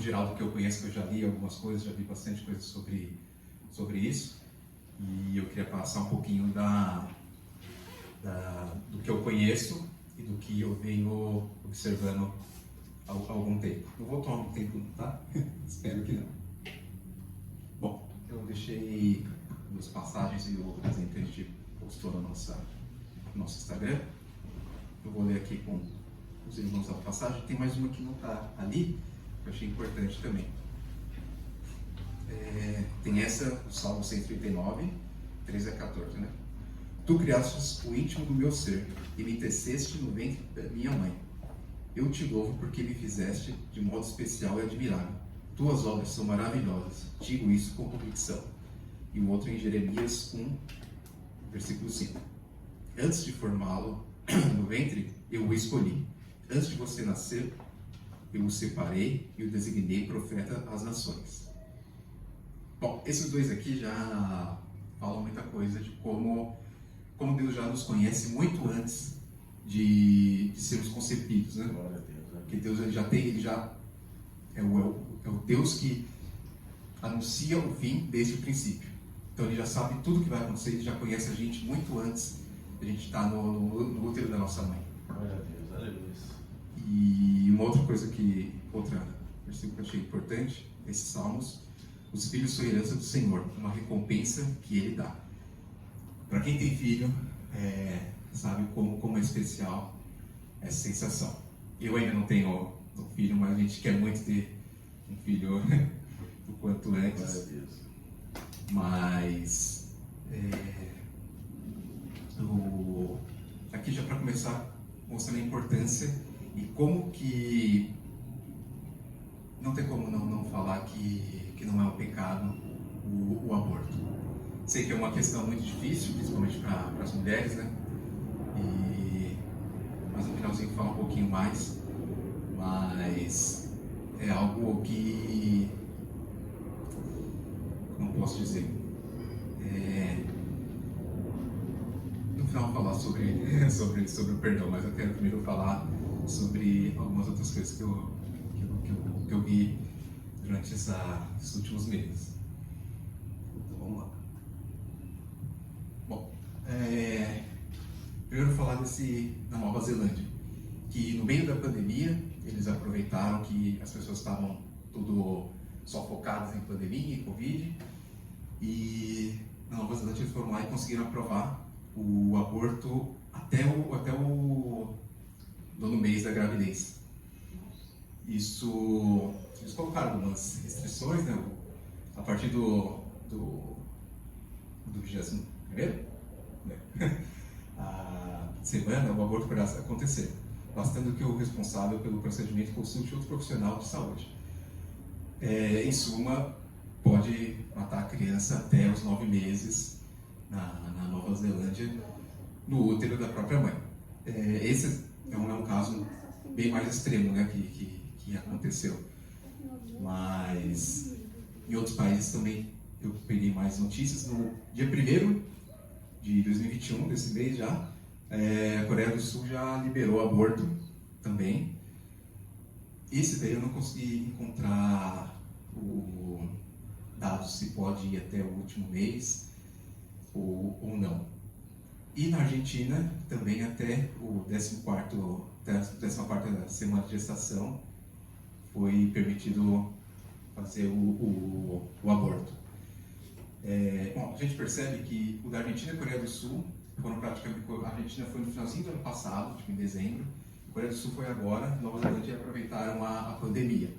geral do que eu conheço, que eu já li algumas coisas, já vi bastante coisa sobre isso, e eu queria passar um pouquinho do que eu conheço e do que eu venho observando há algum tempo. Não vou tomar muito tempo, tá? Espero que não. Bom, eu deixei duas passagens e o desenho que a gente postou no nosso Instagram. Eu vou ler aqui com os irmãos a passagem. Tem mais uma que não está ali, que eu achei importante também. Tem essa, o Salmo 139, 13 a 14, né? Tu criastes o íntimo do meu ser e me teceste no ventre da minha mãe. Eu te louvo porque me fizeste de modo especial e admirável. Tuas obras são maravilhosas. Digo isso com convicção. E o outro em Jeremias 1, versículo 5. Antes de formá-lo no ventre, eu o escolhi. Antes de você nascer, eu o separei e o designei profeta às nações. Bom, esses dois aqui já falam muita coisa de como Deus já nos conhece muito antes de sermos concebidos, né? Porque Deus ele já é o Deus que anuncia o fim desde o princípio. Então ele já sabe tudo o que vai acontecer, ele já conhece a gente muito antes de a gente estar no útero da nossa mãe. Glória a Deus, aleluia. E uma outra coisa outra versículo que eu achei importante, esses salmos: os filhos são herança do Senhor, uma recompensa que Ele dá. Para quem tem filho, sabe como é especial essa sensação. Eu ainda não tenho um filho, mas a gente quer muito ter um filho o quanto antes. Glória a Deus. Mas aqui já para começar mostrando a importância e como que não tem como não falar que não é um pecado o aborto. Sei que é uma questão muito difícil, principalmente para as mulheres, né? Mas no finalzinho falar um pouquinho mais, mas é algo que, como posso dizer, no final vou falar sobre o perdão, mas eu quero primeiro falar sobre algumas outras coisas que eu vi durante esses últimos meses. Então vamos lá. Bom, primeiro falar da Nova Zelândia, que no meio da pandemia eles aproveitaram que as pessoas estavam tudo só focadas em pandemia e Covid, e na Nova Zelândia eles foram lá e conseguiram aprovar o aborto até o nono mês da gravidez. Isso, eles colocaram algumas restrições, né? A partir do 21º semana, o aborto poderá acontecer, bastando que o responsável pelo procedimento consulte outro profissional de saúde. Em suma, pode matar a criança até os 9 meses na Nova Zelândia, no útero da própria mãe. Esse é um caso bem mais extremo, né, que aconteceu. Mas em outros países também eu peguei mais notícias. No dia 1º de 2021, desse mês já, a Coreia do Sul já liberou o aborto também. Esse daí eu não consegui encontrar o dados se pode ir até o último mês ou não. E na Argentina também até a 14ª semana de gestação foi permitido fazer o aborto. Bom, a gente percebe que o da Argentina e a Coreia do Sul foram praticamente... A Argentina foi no finalzinho do ano passado, tipo em dezembro. A Coreia do Sul foi agora. Nova Zelândia aproveitaram a pandemia.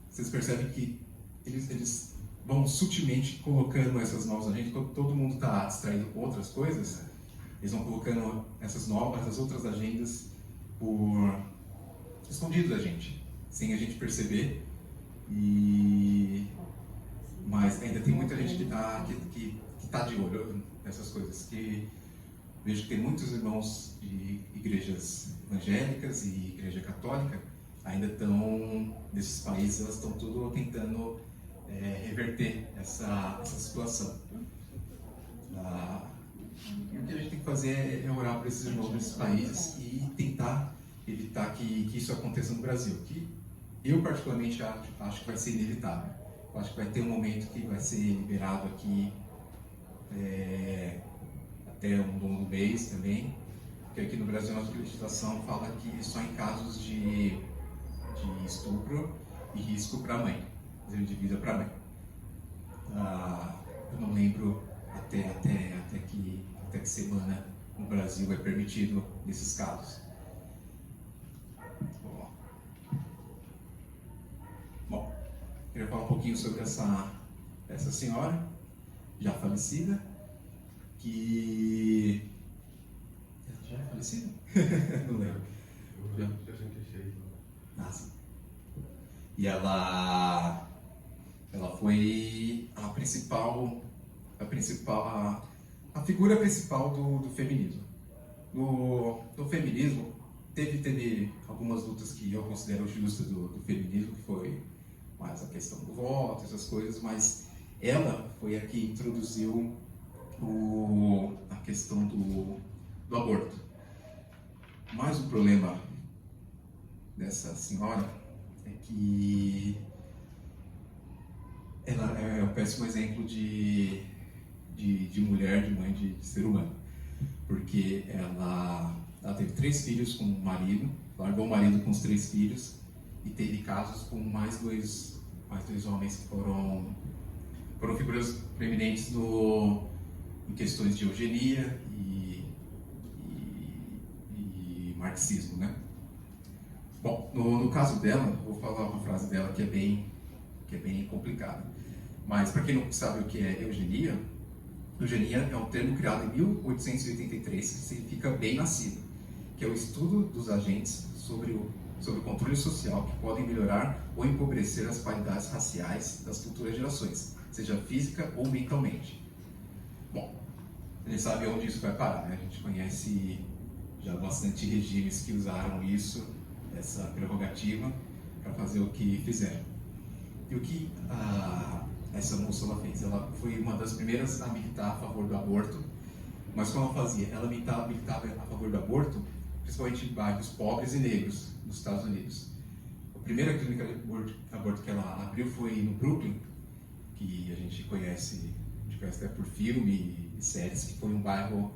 Vocês percebem que eles vão sutilmente colocando essas novas agendas. Quando todo mundo está distraído com outras coisas, eles vão colocando essas outras agendas escondido da gente, sem a gente perceber. Mas ainda tem muita gente que tá de olho nessas coisas. Que vejo que tem muitos irmãos de igrejas evangélicas e igreja católica ainda estão nesses países, elas estão tudo tentando reverter essa situação. E o que a gente tem que fazer é orar por esses irmãos desses países e tentar evitar que isso aconteça no Brasil, que eu particularmente acho que vai ser inevitável. Eu acho que vai ter um momento que vai ser liberado aqui até um longo mês também, porque aqui no Brasil a nossa legislação fala que só em casos de estupro e risco para a mãe, de vida para a mãe. Eu não lembro até que semana no Brasil é permitido nesses casos. Bom, queria falar um pouquinho sobre essa senhora, já falecida, que... Ela já é falecida? Não lembro. Já 66. Sim. E ela foi a figura principal do feminismo. No feminismo, teve algumas lutas que eu considero justas do feminismo, que foi mais a questão do voto, essas coisas, mas ela foi a que introduziu a questão do aborto. Mas o problema dessa senhora é que ela é um péssimo exemplo de mulher, de mãe, de ser humano, porque ela teve 3 filhos com o marido, largou o marido com os 3 filhos e teve casos com mais dois homens que foram figuras preeminentes em questões de eugenia e marxismo, né? Bom, no caso dela, vou falar uma frase dela que é bem complicada. Mas para quem não sabe o que é eugenia, eugenia é um termo criado em 1883 que significa bem-nascido, que é o estudo dos agentes sobre o controle social que podem melhorar ou empobrecer as qualidades raciais das futuras gerações, seja física ou mentalmente. Bom, a gente sabe onde isso vai parar, né? A gente conhece já bastante regimes que usaram essa prerrogativa, para fazer o que fizeram. E o que essa moça ela fez? Ela foi uma das primeiras a militar a favor do aborto, mas como ela fazia? Ela militava a favor do aborto, principalmente em bairros pobres e negros nos Estados Unidos. A primeira clínica de aborto que ela abriu foi no Brooklyn, que a gente conhece até por filme e séries, que foi um bairro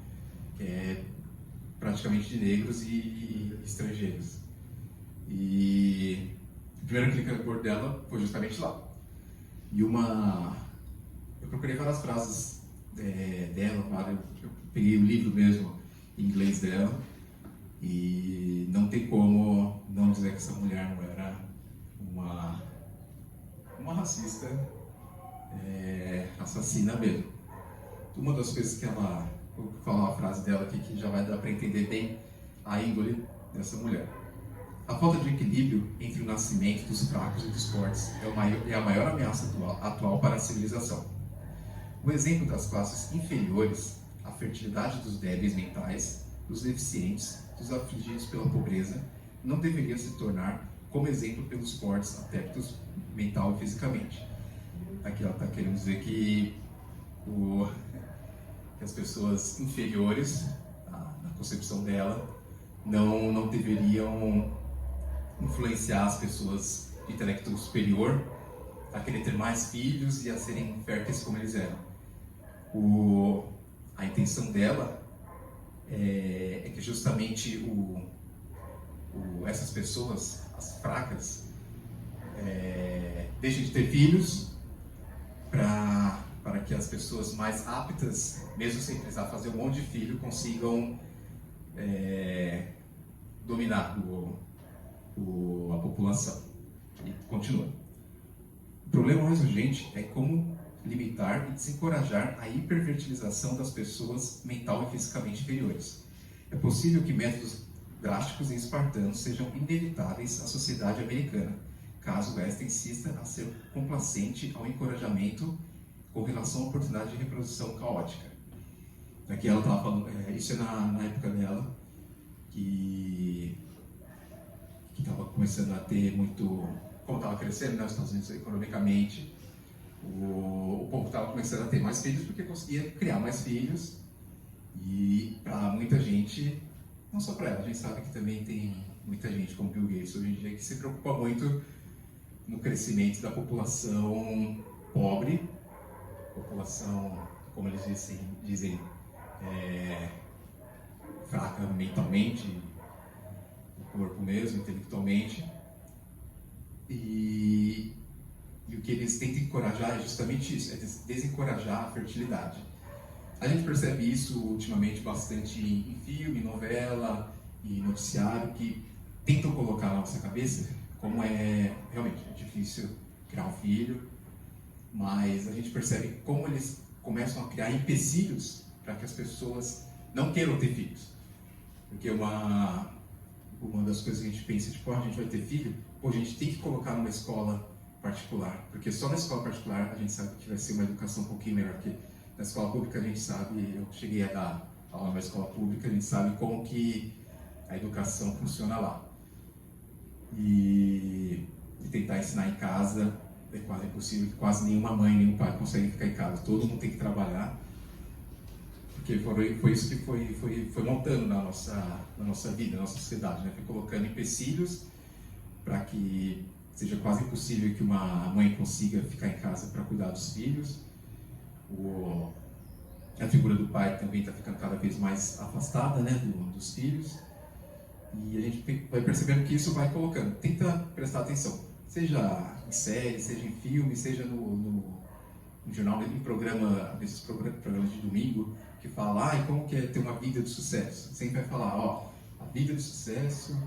praticamente de negros e estrangeiros. E a primeira clínica de aborto dela foi justamente lá. E eu procurei várias frases dela, eu peguei o livro mesmo em inglês dela, e não tem como não dizer que essa mulher não era uma racista, assassina mesmo. Uma das coisas que ela, vou falar uma frase dela aqui que já vai dar para entender bem a índole dessa mulher. A falta de equilíbrio entre o nascimento dos fracos e dos fortes é a maior ameaça atual para a civilização. O exemplo das classes inferiores, a fertilidade dos débeis mentais, dos deficientes, dos afligidos pela pobreza, não deveria se tornar como exemplo pelos fortes, adeptos mental e fisicamente. Aqui ela está querendo dizer que as pessoas inferiores, na concepção dela, não deveriam influenciar as pessoas de intelecto superior a querer ter mais filhos e a serem férteis como eles eram. A intenção dela é que justamente essas pessoas, as fracas, deixem de ter filhos para que as pessoas mais aptas, mesmo sem precisar fazer um monte de filho, consigam dominar a população. E continua. O problema mais urgente é como limitar e desencorajar a hiperfertilização das pessoas mental e fisicamente inferiores. É possível que métodos drásticos e espartanos sejam inevitáveis à sociedade americana, caso esta insista a ser complacente ao encorajamento com relação à oportunidade de reprodução caótica. Aqui ela estava falando, isso é na época dela, que estava começando a ter muito, como estava crescendo, né, os Estados Unidos economicamente, o povo estava começando a ter mais filhos porque conseguia criar mais filhos, e para muita gente, não só para ela, a gente sabe que também tem muita gente como Bill Gates hoje em dia que se preocupa muito no crescimento da população pobre, população, como eles dizem fraca mentalmente, no corpo mesmo, intelectualmente. E o que eles tentam encorajar é justamente isso, é desencorajar a fertilidade. A gente percebe isso ultimamente bastante em filme, novela e noticiário, que tentam colocar na nossa cabeça como realmente é difícil criar um filho, mas a gente percebe como eles começam a criar empecilhos para que as pessoas não queiram ter filhos. Porque uma das coisas que a gente pensa, tipo, a gente vai ter filho, a gente tem que colocar numa escola particular, porque só na escola particular a gente sabe que vai ser uma educação um pouquinho melhor, que na escola pública a gente sabe, eu cheguei a dar aula na escola pública, a gente sabe como que a educação funciona lá. E tentar ensinar em casa é quase impossível, quase nenhuma mãe, nenhum pai consegue ficar em casa, todo mundo tem que trabalhar, porque foi isso que foi montando na nossa vida, na nossa sociedade, né? Foi colocando empecilhos para que seja quase impossível que uma mãe consiga ficar em casa para cuidar dos filhos. A figura do pai também está ficando cada vez mais afastada, né, dos filhos. E a gente vai percebendo que isso vai colocando. Tenta prestar atenção, seja em série, seja em filme, seja no jornal, em nesses programas de domingo, que fala, como que é ter uma vida de sucesso. Sempre vai falar, a vida de sucesso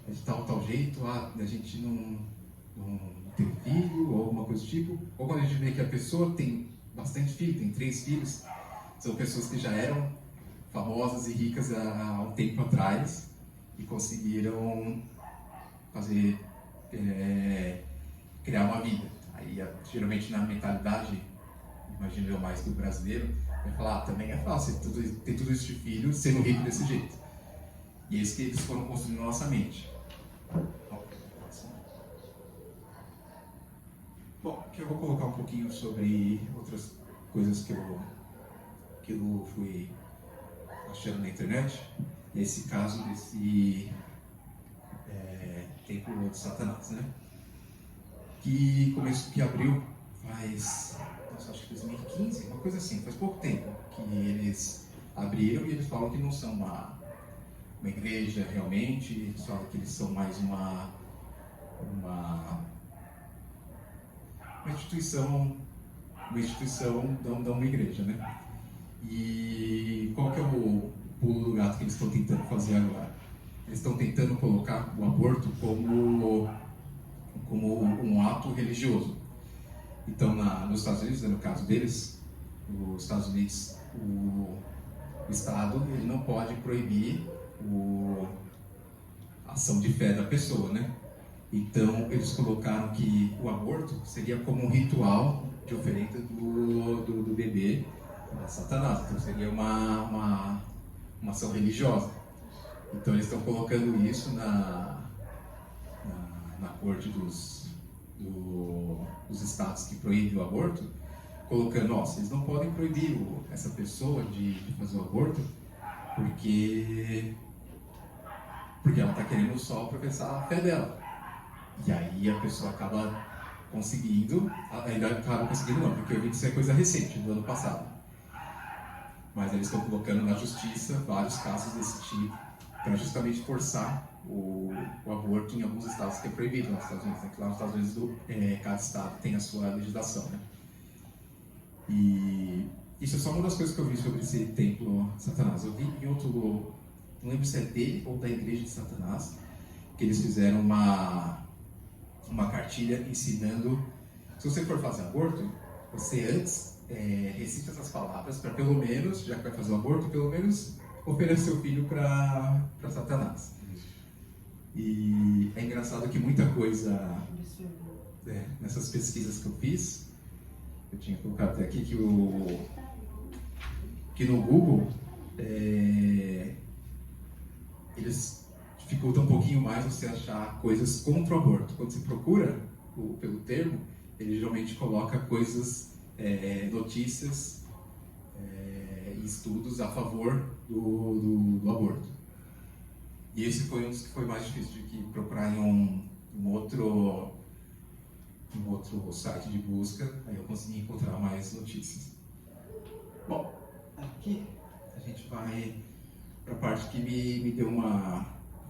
é de tal jeito, a gente não ter filho, ou alguma coisa do tipo. Ou quando a gente vê que a pessoa tem bastante filho, tem 3 filhos, são pessoas que já eram famosas e ricas há um tempo atrás e conseguiram criar uma vida. Aí, geralmente, na mentalidade, imagino eu mais do brasileiro, vai falar, também é fácil ter tudo isso de filho sendo rico desse jeito. E é isso que eles foram construindo na nossa mente. Bom, aqui eu vou colocar um pouquinho sobre outras coisas que eu fui achando na internet. Esse caso desse templo de Satanás, né? Que abriu faz, acho que 2015, uma coisa assim, faz pouco tempo que eles abriram, e eles falam que não são uma igreja realmente, eles falam que eles são mais uma instituição da uma igreja, né? E qual que é o pulo do gato que eles estão tentando fazer agora? Eles estão tentando colocar o aborto como um ato religioso. Então, nos Estados Unidos, no caso deles, nos Estados Unidos, o Estado ele não pode proibir a ação de fé da pessoa, né? Então, eles colocaram que o aborto seria como um ritual de oferenda do bebê a Satanás. Então, seria uma ação religiosa. Então, eles estão colocando isso na corte dos estados que proíbem o aborto, colocando, vocês não podem proibir essa pessoa de fazer o aborto, porque ela está querendo só professar a fé dela. E aí a pessoa acaba conseguindo, não, porque eu vi que isso é coisa recente, do ano passado. Mas eles estão colocando na justiça vários casos desse tipo, para justamente forçar o aborto em alguns estados que é proibido nos Estados Unidos, né? Que lá nos Estados Unidos cada estado tem a sua legislação, né? E isso é só uma das coisas que eu vi sobre esse templo de Satanás. Eu vi em outro, não lembro se é dele ou da igreja de Satanás, que eles fizeram uma cartilha ensinando, se você for fazer aborto, você antes recita essas palavras para pelo menos, já que vai fazer o aborto, pelo menos oferecer o filho para Satanás. E é engraçado que muita coisa nessas pesquisas que eu fiz, eu tinha colocado até aqui que no Google eles dificultam um pouquinho mais você achar coisas contra o aborto. Quando você procura pelo termo, ele geralmente coloca coisas, notícias e estudos a favor do aborto. E esse foi um dos que foi mais difícil, de que procurar em um outro site de busca, aí eu consegui encontrar mais notícias. Bom, aqui a gente vai para a parte que me deu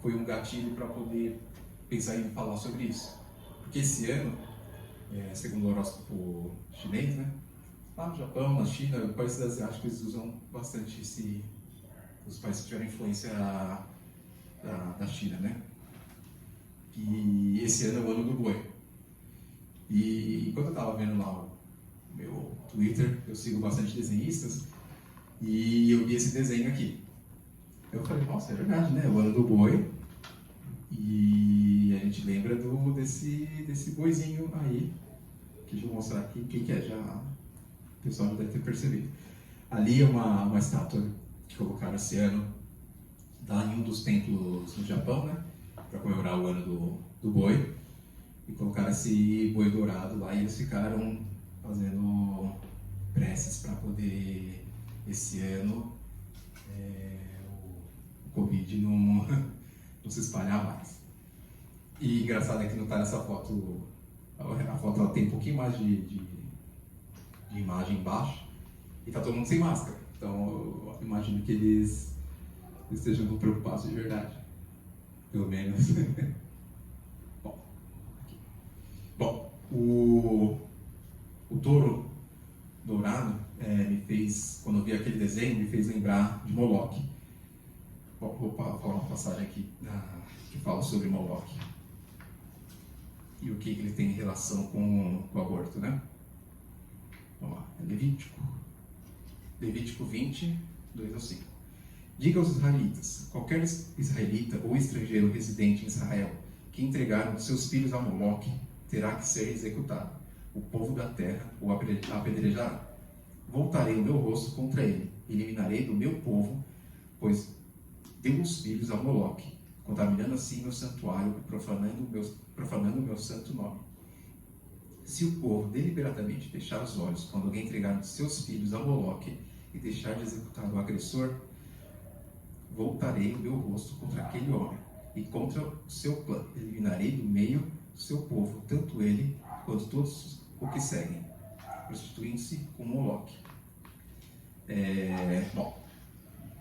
foi um gatilho para poder pensar em falar sobre isso. Porque esse ano, segundo o horóscopo chinês, né? Lá no Japão, na China, países asiáticos, eles usam bastante os países que tiveram influência da China, né? E esse ano é o ano do boi. E enquanto eu estava vendo lá o meu Twitter, eu sigo bastante desenhistas, e eu vi esse desenho aqui. Eu falei, nossa, é verdade, né? O ano do boi. E a gente lembra desse boizinho aí, que eu vou mostrar aqui quem que é, já o pessoal já deve ter percebido. Ali é uma estátua que colocaram esse ano lá em um dos templos no Japão, né? Para comemorar o ano do boi. E colocaram esse boi dourado lá e eles ficaram fazendo preces para poder, esse ano, o Covid não se espalhar mais. E engraçado é que não está nessa foto, a foto ela tem um pouquinho mais de imagem embaixo e está todo mundo sem máscara. Então eu imagino que eles estejam preocupados de verdade, pelo menos. Bom, o touro dourado quando eu vi aquele desenho, me fez lembrar de Moloch. Vou falar uma passagem aqui que fala sobre Moloch e o que ele tem em relação com o aborto, né? Vamos lá, é Levítico 20, 2 ao 5. Diga aos israelitas: qualquer israelita ou estrangeiro residente em Israel que entregar seus filhos a Moloch terá que ser executado. O povo da terra o apedrejará. Voltarei o meu rosto contra ele, eliminarei do meu povo, pois deu os filhos a Moloch, contaminando assim meu santuário e profanando o meu santo nome. Se o povo deliberadamente fechar os olhos quando alguém entregar seus filhos a Moloch e deixar de executar o agressor, voltarei o meu rosto contra aquele homem e contra o seu clã. Eliminarei do meio do seu povo, tanto ele quanto todos o que seguem, prostituindo-se com Moloch. Bom,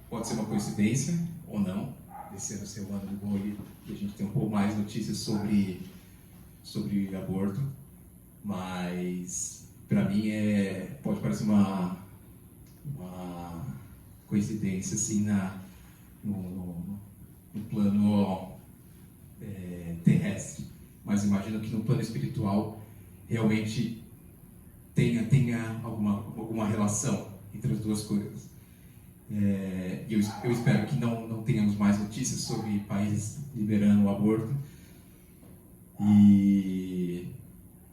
pode ser uma coincidência ou não, esse ano ser o ano do boi, e a gente tem um pouco mais notícias sobre aborto, mas para mim pode parecer uma coincidência assim no plano terrestre, mas imagino que no plano espiritual realmente tenha alguma relação entre as duas coisas. Eu espero que não tenhamos mais notícias sobre países liberando o aborto. E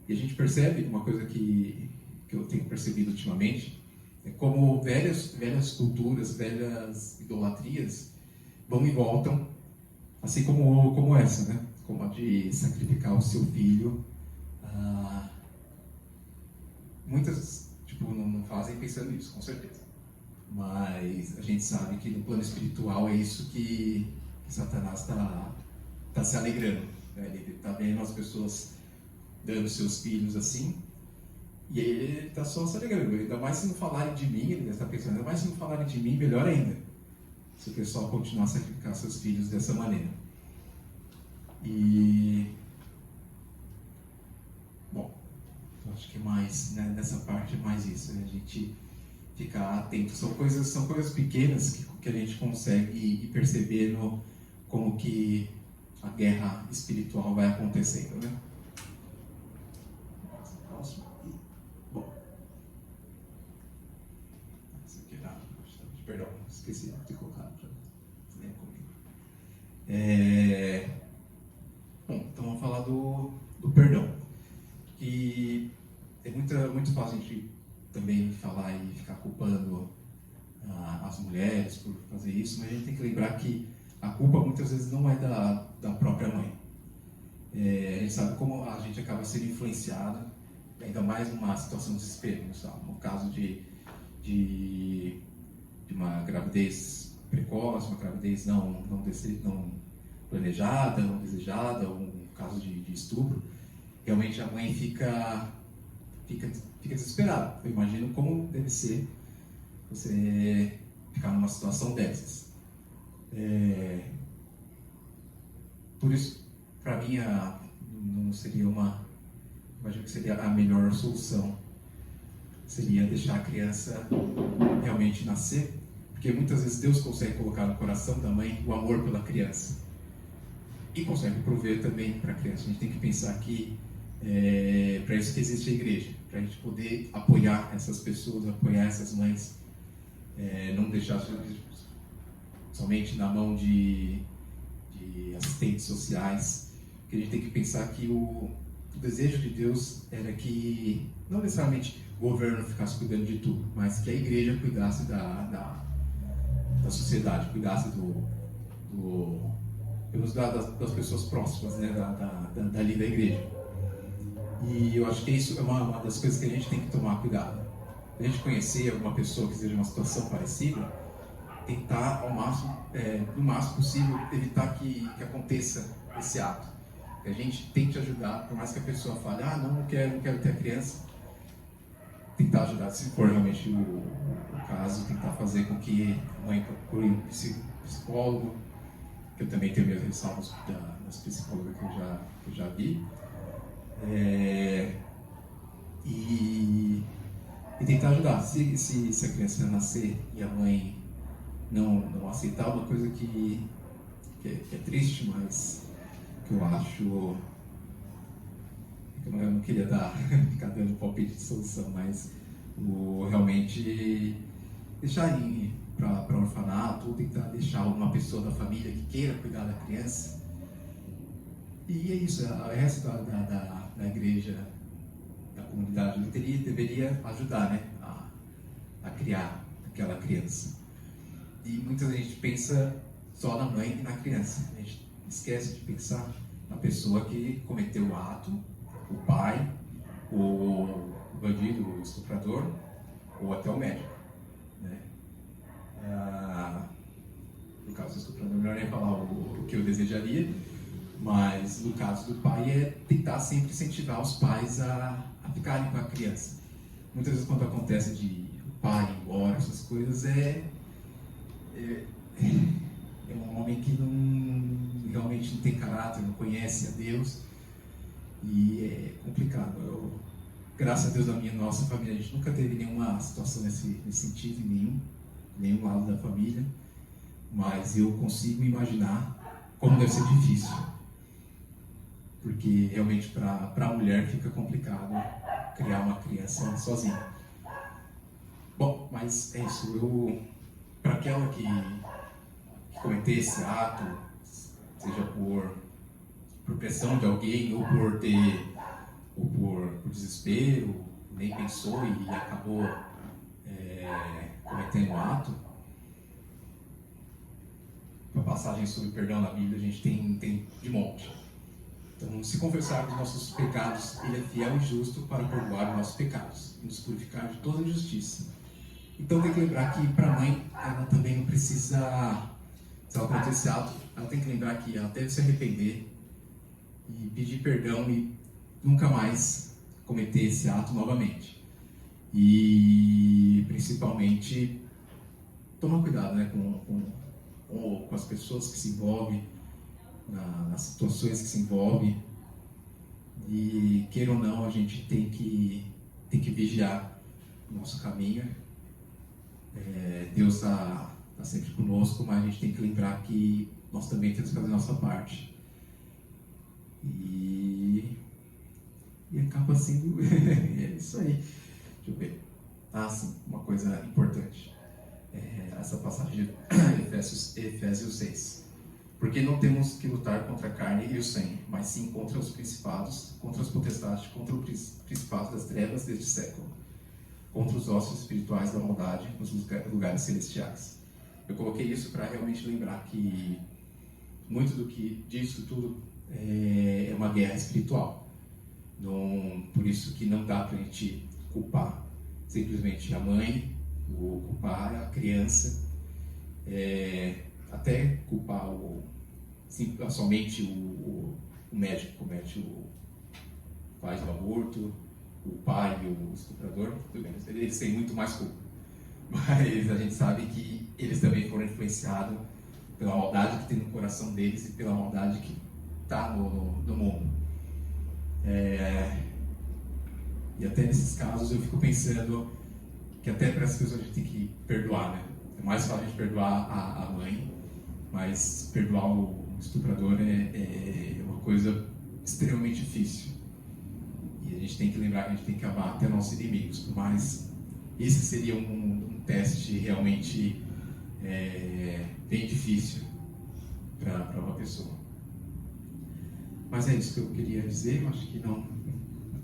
a gente percebe uma coisa que eu tenho percebido ultimamente, é como velhas culturas, velhas idolatrias vão e voltam, assim como essa, né? Como a de sacrificar o seu filho. Muitas não fazem pensando nisso, com certeza. Mas a gente sabe que no plano espiritual é isso que Satanás está se alegrando. Né? Ele está vendo as pessoas dando seus filhos assim, e ele está só se alegrando. Ainda mais se não falarem de mim, ele está pensando, ainda mais se não falarem de mim, melhor ainda. Se o pessoal continuar a sacrificar seus filhos dessa maneira. E bom, eu acho que mais, né, nessa parte é mais isso, né? A gente ficar atento. São coisas pequenas que a gente consegue ir percebendo como que a guerra espiritual vai acontecendo, né? Próximo. Bom. Isso aqui perdão, esqueci de colocar. Lembra comigo. Bom, então vamos falar do perdão. E é muito fácil a gente também falar e ficar culpando as mulheres por fazer isso, mas a gente tem que lembrar que a culpa muitas vezes não é da própria mãe. A gente sabe como a gente acaba sendo influenciado, ainda mais numa situação de desespero, sabe? No caso de uma gravidez precoce, uma gravidez não planejada, ou desejada, ou um caso de estupro, realmente a mãe fica desesperada. Eu imagino como deve ser você ficar numa situação dessas. Por isso, para mim, não seria imagino que seria a melhor solução. Seria deixar a criança realmente nascer, porque muitas vezes Deus consegue colocar no coração da mãe o amor pela criança e consegue prover também para a criança. A gente tem que pensar que para isso que existe a igreja, para a gente poder apoiar essas pessoas, apoiar essas mães, não deixar somente na mão de assistentes sociais, porque a gente tem que pensar que o desejo de Deus era que não necessariamente o governo ficasse cuidando de tudo, mas que a igreja cuidasse da sociedade, cuidasse das pessoas próximas, né, dali da igreja. E eu acho que isso é uma das coisas que a gente tem que tomar cuidado. Se a gente conhecer alguma pessoa que esteja em uma situação parecida, tentar ao máximo, no máximo possível, evitar que aconteça esse ato. Que a gente tente ajudar, por mais que a pessoa fale, não quero ter a criança, tentar ajudar, se for realmente o caso, tentar fazer com que a mãe procure um psicólogo, que eu também tenho meus ressalvos das psicólogas que eu já vi, e tentar ajudar. Se a criança nascer e a mãe não aceitar, uma coisa que é triste, mas que eu acho que eu não queria ficar dando palpite de solução, mas realmente deixar ir para o orfanato, ou tentar deixar uma pessoa da família que queira cuidar da criança. E é isso, o resto da igreja, da comunidade deveria ajudar, né, a criar aquela criança. E muitas vezes a gente pensa só na mãe e na criança. A gente esquece de pensar na pessoa que cometeu o ato, o pai, o bandido, o estuprador, ou até o médico, né? No caso do estuprador, melhor nem falar o que eu desejaria, mas no caso do pai é tentar sempre incentivar os pais a ficarem com a criança. Muitas vezes quando acontece de o pai ir embora, essas coisas, é um homem que realmente não tem caráter, não conhece a Deus, e é complicado. Graças a Deus, na nossa família, a gente nunca teve nenhuma situação nesse sentido, em nenhum lado da família, mas eu consigo imaginar como deve ser difícil, porque realmente para a mulher fica complicado criar uma criança sozinha. Bom, mas é isso. Para aquela que cometer esse ato, seja por pressão de alguém, ou por desespero, nem pensou e acabou cometendo um ato, uma passagem sobre perdão na Bíblia a gente tem de monte. Então, se confessarmos nossos pecados, Ele é fiel e justo para perdoar os nossos pecados e nos purificar de toda injustiça. Então, tem que lembrar que para a mãe, ela também não precisa, se ela cometer esse ato, ela tem que lembrar que ela deve se arrepender e pedir perdão e nunca mais cometer esse ato novamente. E, principalmente, tomar cuidado, né, com as pessoas que se envolvem, nas situações que se envolvem. E, queira ou não, a gente tem que vigiar o nosso caminho. Deus está sempre conosco, mas a gente tem que lembrar que nós também temos que fazer a nossa parte. E acaba sendo é isso aí. Deixa eu ver. Sim, uma coisa importante. Essa passagem de Efésios 6. Porque não temos que lutar contra a carne e o sangue, mas sim contra os principados, contra as potestades, contra o principado das trevas deste século, contra os ossos espirituais da maldade nos lugares celestiais. Eu coloquei isso para realmente lembrar que muito disso tudo é uma guerra espiritual. Por isso que não dá para a gente culpar simplesmente a mãe, culpar a criança, até culpar somente o médico comete faz o aborto, o pai e o estuprador, tudo bem, eles têm muito mais culpa. Mas a gente sabe que eles também foram influenciados pela maldade que tem no coração deles e pela maldade que está no mundo. E até nesses casos eu fico pensando que até para essas pessoas a gente tem que perdoar, né? É mais fácil a gente perdoar a mãe, mas perdoar o estuprador é uma coisa extremamente difícil. E a gente tem que lembrar que a gente tem que amar até nossos inimigos, por mais esse seria um teste realmente bem difícil para uma pessoa. Mas é isso que eu queria dizer, eu acho que não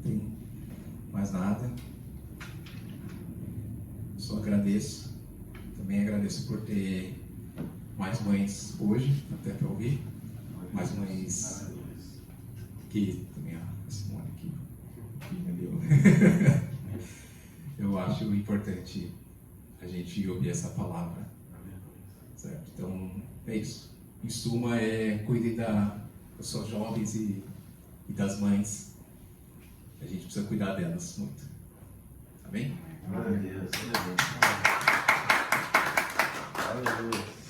tem mais nada. Só agradeço, também agradeço por ter mais mães hoje, até para ouvir, mais mães que também a Simone aqui, entendeu? Eu acho importante a gente ouvir essa palavra, certo? Então, é isso. Em suma, cuide das suas jovens e das mães. A gente precisa cuidar delas muito. Amém? Glória a Deus. Aleluia.